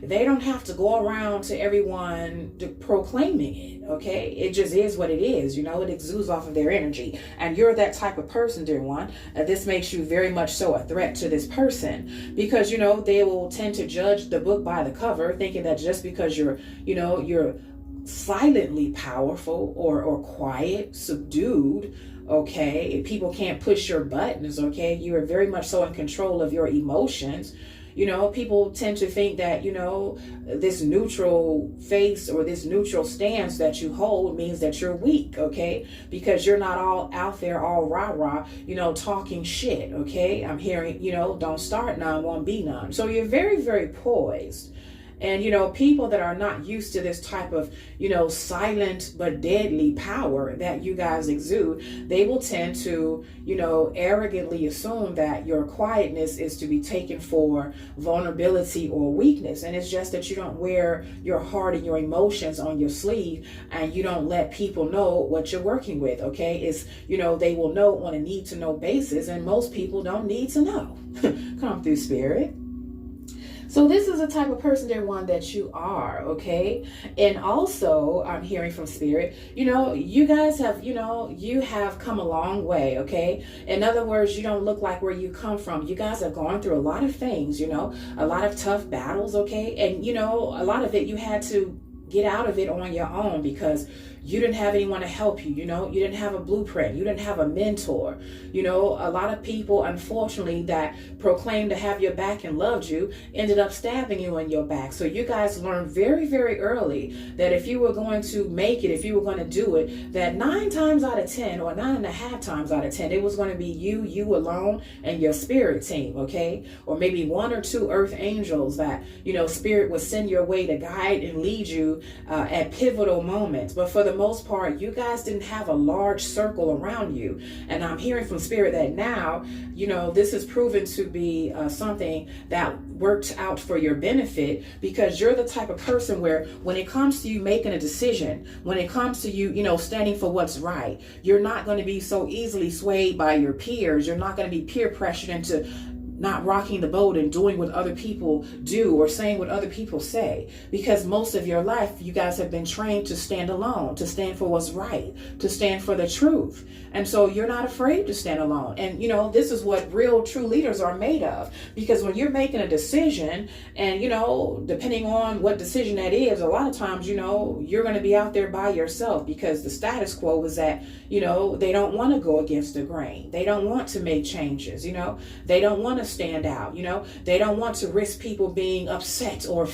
they don't have to go around to everyone proclaiming it, okay? It just is what it is, it exudes off of their energy. And you're that type of person, dear one. This makes you very much so a threat to this person because, they will tend to judge the book by the cover, thinking that just because you're silently powerful or quiet, subdued, okay, people can't push your buttons, okay, you are very much so in control of your emotions. People tend to think that, this neutral face or this neutral stance that you hold means that you're weak, okay? Because you're not all out there all rah-rah, talking shit, okay? I'm hearing, don't start none, won't be none. So you're very, very poised. And, people that are not used to this type of, silent but deadly power that you guys exude, they will tend to, arrogantly assume that your quietness is to be taken for vulnerability or weakness. And it's just that you don't wear your heart and your emotions on your sleeve and you don't let people know what you're working with, okay? It's, they will know on a need to know basis, and most people don't need to know. Come through, Spirit. So this is the type of person, dear one, that you are, okay? And also, I'm hearing from Spirit, you guys have, you have come a long way, okay? In other words, you don't look like where you come from. You guys have gone through a lot of things, a lot of tough battles, okay? And, a lot of it you had to get out of it on your own because you didn't have anyone to help you, you didn't have a blueprint, you didn't have a mentor. A lot of people, unfortunately, that proclaimed to have your back and loved you ended up stabbing you in your back. So you guys learned very, very early that if you were going to make it, if you were going to do it, that 9 times out of 10 or 9.5 times out of 10, it was going to be you alone and your spirit team, okay? Or maybe 1 or 2 earth angels that, Spirit would send your way to guide and lead you at pivotal moments. But for the most part, you guys didn't have a large circle around you. And I'm hearing from Spirit that now, this is proven to be something that worked out for your benefit, because you're the type of person where when it comes to you making a decision, when it comes to you, standing for what's right, you're not going to be so easily swayed by your peers. You're not going to be peer pressured into not rocking the boat and doing what other people do or saying what other people say, because most of your life you guys have been trained to stand alone, to stand for what's right, to stand for the truth. And so you're not afraid to stand alone. And this is what real true leaders are made of, because when you're making a decision and depending on what decision that is, a lot of times you're going to be out there by yourself, because the status quo is that they don't want to go against the grain, they don't want to make changes, they don't want to stand out, they don't want to risk people being upset or